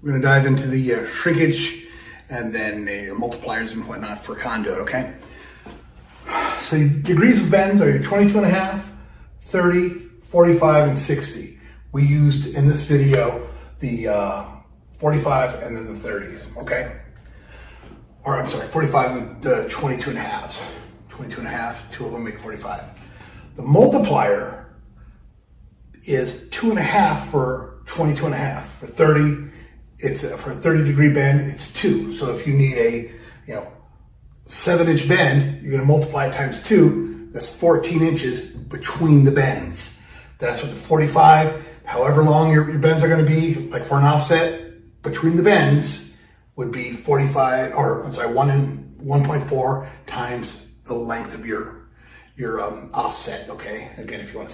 We're going to dive into the shrinkage and then multipliers and whatnot for conduit, okay? So your degrees of bends are your 22.5, 30, 45, and 60. We used in this video the 45 and then the 30s, okay? Or I'm sorry, 45 and the 22.5s. 22.5, two of them make 45. The multiplier is 2.5 for 22.5. For 30, it's for a 30-degree bend, it's 2. So if you need a 7-inch bend, you're going to multiply it times 2. That's 14 inches between the bends. That's what the 45, however long your bends are going to be, like for an offset between the bends, would be 45, or I'm sorry, 1.4 times the length of your offset. Okay. Again, if you want a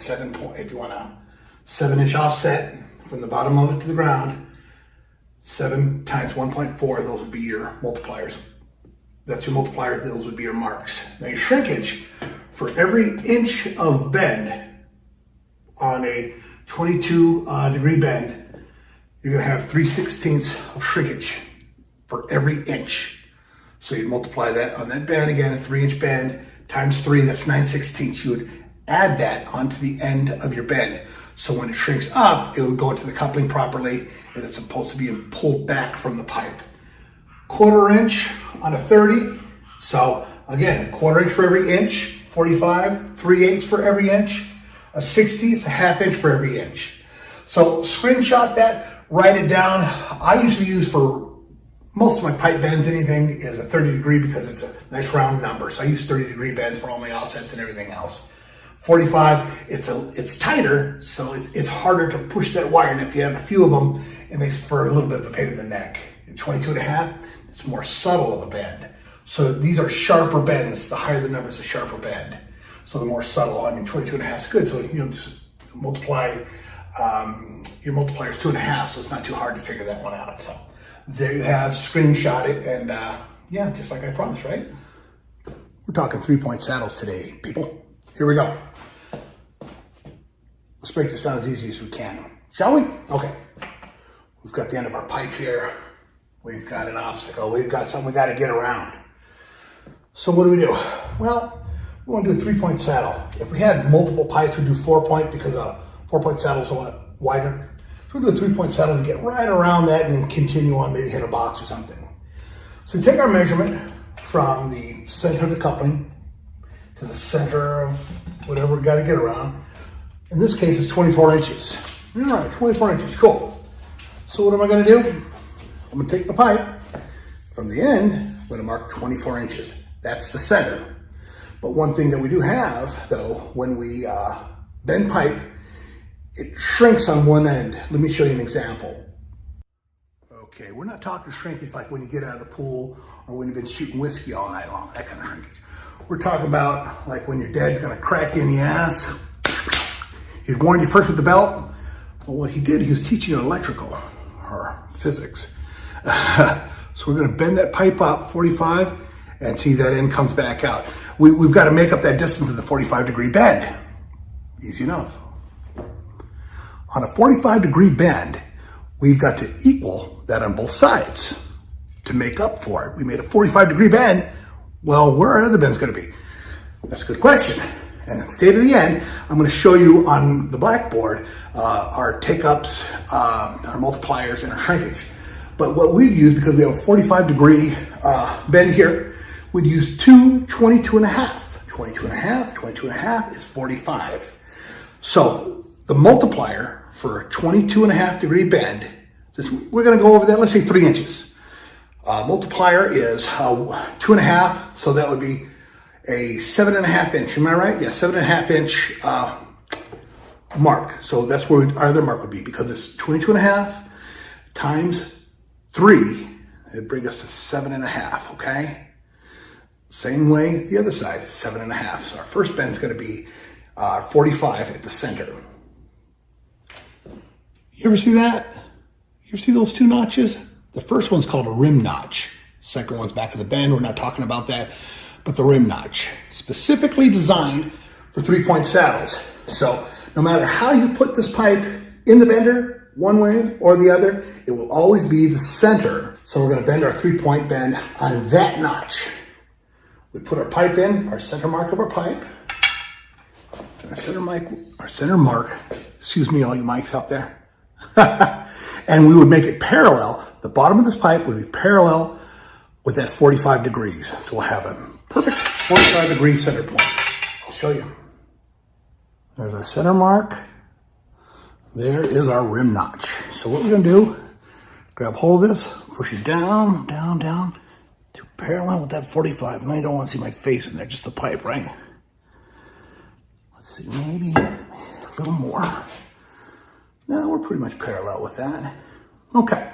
7-inch offset from the bottom of it to the ground, 7 times 1.4, those would be your multipliers. That's your multiplier, those would be your marks. Now your shrinkage, for every inch of bend on a 22 degree bend, you're gonna have 3/16 of shrinkage for every inch. So you multiply that on that bend, again, a 3-inch bend, times 3, that's 9/16. You would add that onto the end of your bend. So when it shrinks up, it would go into the coupling properly, and it's supposed to be pulled back from the pipe. 1/4 inch on a 30. So again, 1/4 inch for every inch, 45, 3/8 for every inch, a 60 is a 1/2 inch for every inch. So screenshot that, write it down. I usually use for most of my pipe bends, anything is a 30 degree because it's a nice round number. So I use 30 degree bends for all my offsets and everything else. 45, it's tighter, so it's harder to push that wire. And if you have a few of them, it makes for a little bit of a pain in the neck. 22.5, it's more subtle of a bend. So these are sharper bends. The higher the number is, the sharper bend. So the more subtle, 22.5 is good. So just multiply, your multiplier is 2.5, so it's not too hard to figure that one out. So there you have, screenshot it, and yeah, just like I promised, right? We're talking 3-point saddles today, people. Here we go. Let's break this down as easy as we can, shall we? Okay. We've got the end of our pipe here. We've got an obstacle. We've got something we got to get around. So what do? Well, we want to do a 3-point saddle. If we had multiple pipes, we'd do 4-point because a 4-point saddle is a lot wider. So we'll do a 3-point saddle to get right around that and then continue on, maybe hit a box or something. So we take our measurement from the center of the coupling to the center of whatever we got to get around. In this case, it's 24 inches. All right, 24 inches, cool. So what am I going to do? I'm going to take the pipe from the end. I'm going to mark 24 inches. That's the center. But one thing that we do have, though, when we bend pipe, it shrinks on one end. Let me show you an example. Okay, we're not talking shrinkage like when you get out of the pool or when you've been shooting whiskey all night long, that kind of shrinkage. We're talking about like when your dad's gonna crack you in the ass. He'd warn you first with the belt. Well, what he did, he was teaching you electrical or physics. So we're gonna bend that pipe up 45 and see that end comes back out. We've got to make up that distance of the 45-degree bend. Easy enough. On a 45-degree bend, we've got to equal that on both sides to make up for it. We made a 45-degree bend. Well, where are our other bends going to be? That's a good question. And at the state of the end, I'm going to show you on the blackboard our take-ups, our multipliers, and our shrinkage. But what we'd use, because we have a 45-degree bend here, we'd use two 22.5. 22.5 is 45. So the multiplier for a 22.5-degree bend, we're going to go over that, let's say 3 inches. Multiplier is 2.5, so that would be a 7.5 inch. Am I right? Yeah, 7.5 inch mark. So that's where our other mark would be, because it's 22.5 times 3. It'd bring us to 7.5. Okay. Same way the other side, 7.5. So our first bend is going to be 45 at the center. You ever see that? You ever see those two notches? The first one's called a rim notch. Second one's back of the bend. We're not talking about that, but the rim notch, specifically designed for 3-point saddles. So no matter how you put this pipe in the bender, one way or the other. It will always be the center. So we're gonna bend our 3-point bend on that notch. We put our pipe in, our center mark of our pipe, and our center mark, excuse me, all you mics out there. And we would make it parallel. The bottom of this pipe would be parallel with that 45 degrees. So we'll have a perfect 45 degree center point. I'll show you. There's our center mark. There is our rim notch. So what we're gonna do, grab hold of this, push it down, down, down, to parallel with that 45. And I don't want to see my face in there, just the pipe, right? Let's see, maybe a little more. No, we're pretty much parallel with that. Okay.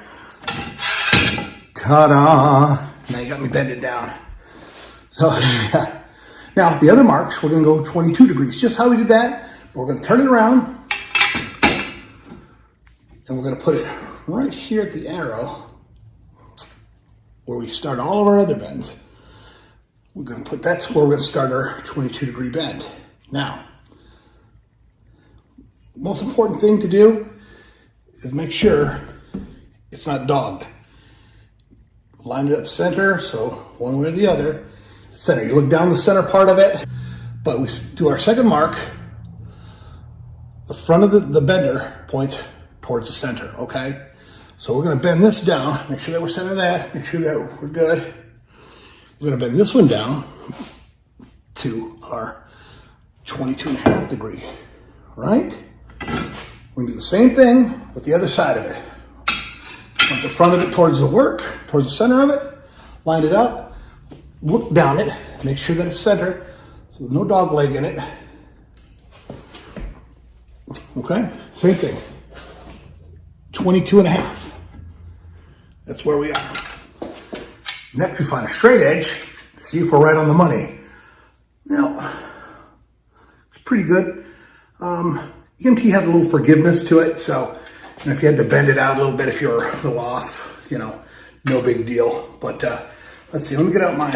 Ta-da! Now you got me bending down. So, now the other marks, we're gonna go 22 degrees, just how we did that. We're gonna turn it around, and we're gonna put it right here at the arrow where we start all of our other bends. We're gonna put, that's where we're gonna start our 22 degree bend. Now, most important thing to do is make sure it's not dogged. Line it up center, so one way or the other. Center, you look down the center part of it, but we do our second mark. The front of the bender points towards the center, okay? So we're gonna bend this down, make sure that we're centering that, make sure that we're good. We're gonna bend this one down to our 22.5 degree, right? We're gonna do the same thing with the other side of it. Point the front of it towards the work, towards the center of it, line it up, look down it, make sure that it's centered, so there's no dog leg in it. Okay, same thing. 22.5. That's where we are. Next we find a straight edge, see if we're right on the money. Now, it's pretty good. EMT has a little forgiveness to it, so if you had to bend it out a little bit, if you're a little off, no big deal. But let's see, let me get out my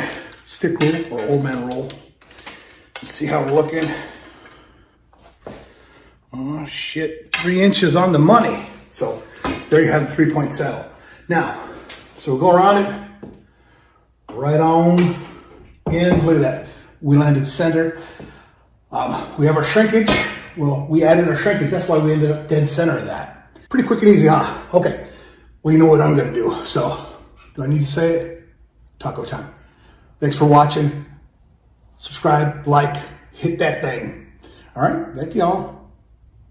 stick rule or old man rule and see how we're looking. Oh shit, 3 inches on the money. So there you have the 3-point saddle. Now, so we'll go around it, right on in, look at that. We landed center. We have our shrinkage. Well, we added our shrinkage, that's why we ended up dead center of that. Pretty quick and easy, huh? Okay, well, you know what I'm gonna do. So, do I need to say it? Taco time. Thanks for watching. Subscribe, like, hit that thing. All right, thank y'all.